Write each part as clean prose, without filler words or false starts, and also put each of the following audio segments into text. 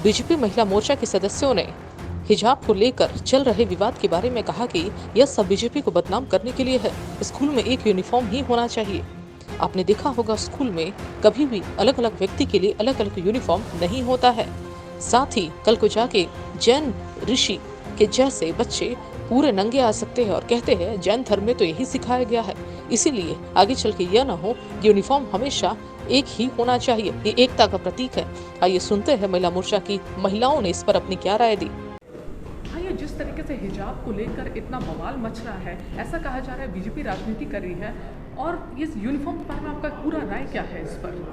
BJP महिला मोर्चा के सदस्यों ने हिजाब को लेकर चल रहे विवाद के बारे में कहा कि यह सब बीजेपी को बदनाम करने के लिए है। स्कूल में एक यूनिफॉर्म ही होना चाहिए। आपने देखा होगा स्कूल में कभी भी अलग अलग व्यक्ति के लिए अलग अलग यूनिफॉर्म नहीं होता है। साथ ही कल को जाके जैन ऋषि के जैसे बच्चे पूरे नंगे आ सकते हैं और कहते हैं जैन धर्म में तो यही सिखाया गया है, इसीलिए आगे चल के यह न हो यूनिफॉर्म हमेशा एक ही होना चाहिए। ये एकता का प्रतीक है। आइए सुनते हैं महिला मोर्चा की महिलाओं ने इस पर अपनी क्या राय दी। भाई जिस तरीके से हिजाब को लेकर इतना बवाल मच रहा है, ऐसा कहा जा रहा है बीजेपी राजनीति कर रही है, और इस यूनिफॉर्म के बारे में आपका पूरा राय क्या है इस पर?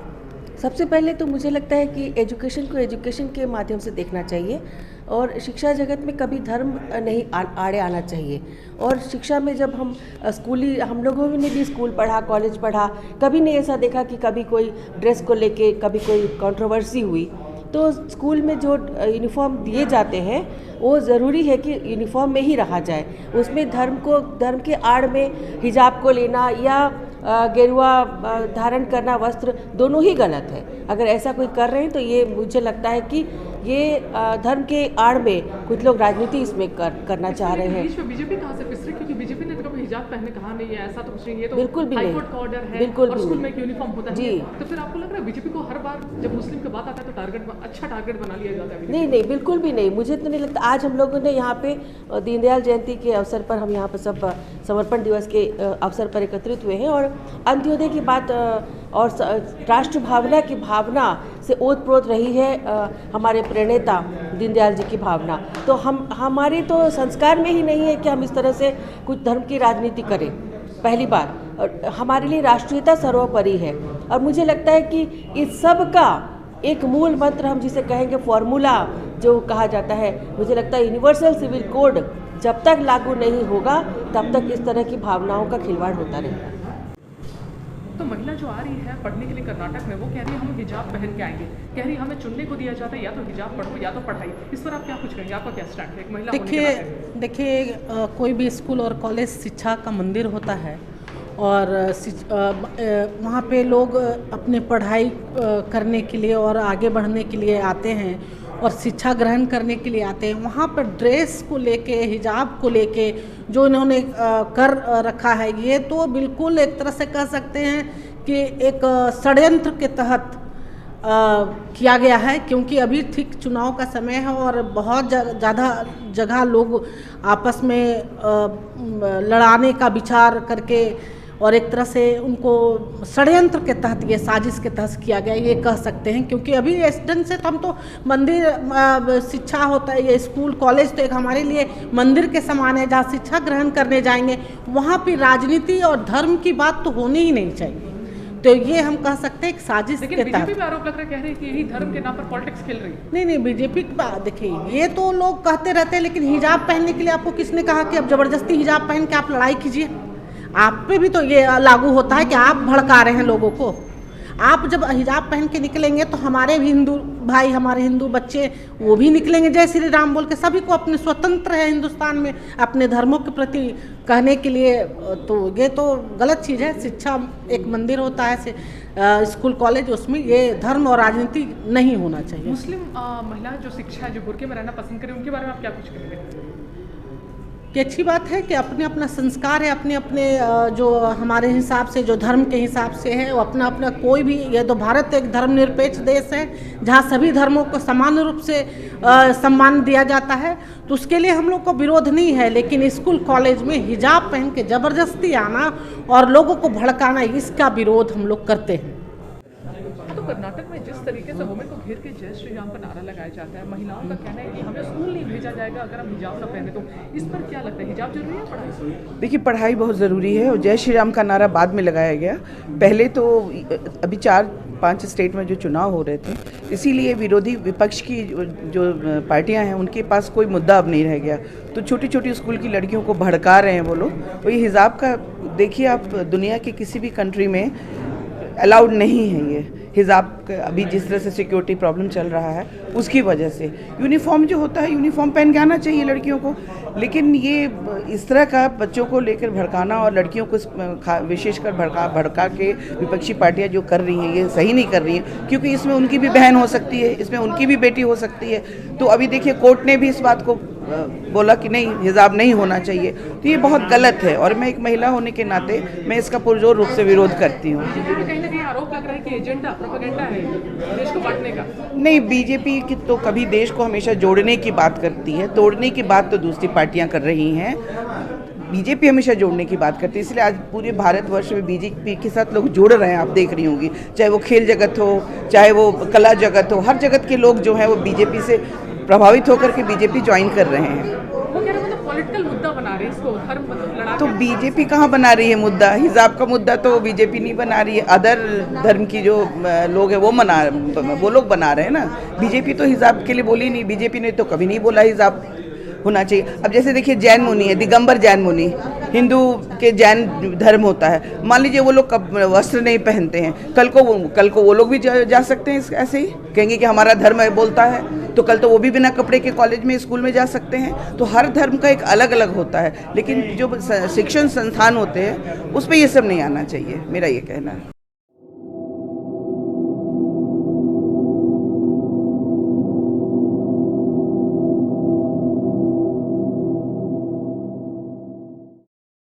सबसे पहले तो मुझे लगता है कि एजुकेशन को एजुकेशन के माध्यम से देखना चाहिए और शिक्षा जगत में कभी धर्म नहीं आड़े आना चाहिए। और शिक्षा में जब हम लोगों ने भी स्कूल पढ़ा, कॉलेज पढ़ा, कभी नहीं ऐसा देखा कि कभी कोई ड्रेस को लेके कभी कोई कंट्रोवर्सी हुई। तो स्कूल में जो यूनिफॉर्म दिए जाते हैं वो ज़रूरी है कि यूनिफॉर्म में ही रहा जाए। उसमें धर्म के आड़ में हिजाब को लेना या गेरुआ धारण करना वस्त्र दोनों ही गलत है। अगर ऐसा कोई कर रहे हैं तो ये मुझे लगता है कि ये धर्म के आड़ में कुछ लोग राजनीति इसमें करना चाह रहे हैं। बीच में बीजेपी कहाँ से पिस रही है? क्योंकि बीजेपी ने तो कभी हिजाब पहनने कहा नहीं है, ऐसा तो कुछ नहीं है। तो बिल्कुल भी हाई नहीं, कोर्ट का ऑर्डर है, बिल्कुल और भी स्कूल नहीं। में एक यूनिफॉर्म होता है जी। तो फिर आपको लग रहा है बीजेपी को हर बार जब मुस्लिम की बात आता है तो अच्छा टारगेट बना लिया जाता है? नहीं, बिल्कुल भी नहीं। मुझे तो नहीं लगता। आज हम लोगों ने यहाँ पे दीनदयाल जयंती के अवसर पर हम यहाँ पर सब समर्पण दिवस के अवसर पर एकत्रित हुए हैं और अंत्योदय की बात और राष्ट्र भावना की भावना से ओतप्रोत रही है हमारे प्रणेता दीनदयाल जी की भावना। तो हमारे तो संस्कार में ही नहीं है कि हम इस तरह से कुछ धर्म की राजनीति करें। पहली बात, और हमारे लिए राष्ट्रीयता सर्वोपरि है। और मुझे लगता है कि इस सब का एक मूल मंत्र हम जिसे कहेंगे फॉर्मूला जो कहा जाता है, मुझे लगता है यूनिवर्सल सिविल कोड जब तक लागू नहीं होगा तब तक इस तरह की भावनाओं का खिलवाड़ होता रहेगा। तो महिला जो आ रही है पढ़ने के लिए कर्नाटक में, वो कह रही है हम हिजाब पहन के आएंगे, कह रही है हमें चुनने को दिया जाता है या तो हिजाब पढ़ो या तो पढ़ाई। इस पर आप क्या कुछ कहेंगे? आपका क्या स्टैंड है एक महिला होने के नाते? देखिए कोई भी स्कूल और कॉलेज शिक्षा का मंदिर होता है और वहाँ पे लोग अपने पढ़ाई करने के लिए और आगे बढ़ने के लिए आते हैं और शिक्षा ग्रहण करने के लिए आते हैं। वहाँ पर ड्रेस को लेके, हिजाब को लेके जो इन्होंने कर रखा है, ये तो बिल्कुल एक तरह से कह सकते हैं कि एक षड्यंत्र के तहत किया गया है। क्योंकि अभी ठीक चुनाव का समय है और बहुत ज़्यादा जगह लोग आपस में लड़ाने का विचार करके और एक तरह से उनको षड्यंत्र के तहत, ये साजिश के तहत किया गया, ये कह सकते हैं। क्योंकि अभी इस ढंग से तो हम तो मंदिर शिक्षा होता है, ये स्कूल कॉलेज तो एक हमारे लिए मंदिर के समान है, जहाँ शिक्षा ग्रहण करने जाएंगे वहाँ पे राजनीति और धर्म की बात तो होनी ही नहीं चाहिए। तो ये हम कह सकते हैं एक साजिश के तहत। बीजेपी पे आरोप लग रहा है, कह रही है कि यही धर्म के नाम पर पॉलिटिक्स खेल रही है। नहीं, बीजेपी देखिए ये तो लोग कहते रहते हैं, लेकिन हिजाब पहनने के लिए आपको किसने कहा कि अब जबरदस्ती हिजाब पहन के आप लड़ाई कीजिए? आप पे भी तो ये लागू होता है कि आप भड़का रहे हैं लोगों को। आप जब हिजाब पहन के निकलेंगे तो हमारे भी हिंदू भाई, हमारे हिंदू बच्चे वो भी निकलेंगे जय श्री राम बोल के। सभी को अपने स्वतंत्र है हिंदुस्तान में अपने धर्मों के प्रति कहने के लिए। तो ये तो गलत चीज़ है। शिक्षा एक मंदिर होता है, स्कूल कॉलेज, उसमें ये धर्म और राजनीति नहीं होना चाहिए। मुस्लिम महिलाएं जो शिक्षा, जो बुर्के में रहना पसंद करें, उनके बारे में आप क्या कुछ कहेंगे? कि अच्छी बात है कि अपने अपना संस्कार है, अपने अपने जो हमारे हिसाब से, जो धर्म के हिसाब से है, वो अपना अपना कोई भी, ये तो भारत एक धर्मनिरपेक्ष देश है जहाँ सभी धर्मों को समान रूप से सम्मान दिया जाता है। तो उसके लिए हम लोग को विरोध नहीं है। लेकिन स्कूल कॉलेज में हिजाब पहन के ज़बरदस्ती आना और लोगों को भड़काना, इसका विरोध हम लोग करते हैं। तो कर्नाटक में जिस तरीके से वुमेन को घेर के जय श्री राम का नारा लगाया जाता है, महिलाओं का कहना है कि हमें स्कूल नहीं भेजा जाएगा अगर हम हिजाब ना पहने। तो इस पर क्या लगता है, हिजाब जरूरी है पढ़ाई? देखिए, पढ़ाई बहुत ज़रूरी है और जय श्री राम का नारा बाद में लगाया गया। पहले तो अभी 4-5 स्टेट में जो चुनाव हो रहे थे, इसीलिए विरोधी विपक्ष की जो पार्टियां हैं उनके पास कोई मुद्दा अब नहीं रह गया। तो छोटी छोटी स्कूल की लड़कियों को भड़का रहे हैं वो लोग। और ये हिजाब का देखिए, आप दुनिया के किसी भी कंट्री में अलाउड नहीं है। ये हिजाब अभी जिस तरह से सिक्योरिटी प्रॉब्लम चल रहा है उसकी वजह से यूनिफॉर्म जो होता है यूनिफॉर्म पहन के आना चाहिए लड़कियों को, लेकिन ये इस तरह का बच्चों को लेकर भड़काना और लड़कियों को विशेषकर भड़का के विपक्षी पार्टियां जो कर रही हैं ये सही नहीं कर रही हैं, क्योंकि इसमें उनकी भी बहन हो सकती है, इसमें उनकी भी बेटी हो सकती है। तो अभी देखिए कोर्ट ने भी इस बात को बोला कि नहीं हिजाब नहीं होना चाहिए, तो ये बहुत गलत है और मैं एक महिला होने के नाते मैं इसका पुरजोर रूप से विरोध करती हूँ। कहीं ना कहीं आरोप लग रहा है कि एजेंडा प्रोपेगेंडा है देश को बांटने का। नहीं, बीजेपी की तो कभी देश को हमेशा जोड़ने की बात करती है, तोड़ने की बात तो दूसरी पार्टियां कर रही हैं। बीजेपी हमेशा जोड़ने की बात करती है, इसलिए आज पूरे भारतवर्ष में बीजेपी के साथ लोग जुड़ रहे हैं। आप देख रही होंगी, चाहे वो खेल जगत हो, चाहे वो कला जगत हो, हर जगत के लोग जो हैं वो बीजेपी से प्रभावित होकर के बीजेपी ज्वाइन कर रहे हैं। वो कह रहे हैं मतलब पॉलिटिकल मुद्दा बना रहे हैं इसको, धर्म लड़ा तो बीजेपी कहाँ बना रही है मुद्दा? हिजाब का मुद्दा तो बीजेपी नहीं बना रही है, अदर धर्म की जो लोग हैं वो लोग बना रहे हैं ना। बीजेपी तो हिजाब के लिए बोली नहीं, बीजेपी ने तो कभी नहीं बोला हिजाब होना चाहिए। अब जैसे देखिए जैन मुनि है, दिगंबर जैन मुनि, हिंदू के जैन धर्म होता है, मान लीजिए वो लोग वस्त्र नहीं पहनते हैं, कल को वो लोग भी जा सकते हैं ऐसे ही, कहेंगे कि हमारा धर्म है बोलता है, तो कल तो वो भी बिना कपड़े के कॉलेज में स्कूल में जा सकते हैं। तो हर धर्म का एक अलग अलग होता है, लेकिन जो शिक्षण संस्थान होते हैं उस पर ये सब नहीं आना चाहिए, मेरा ये कहना है।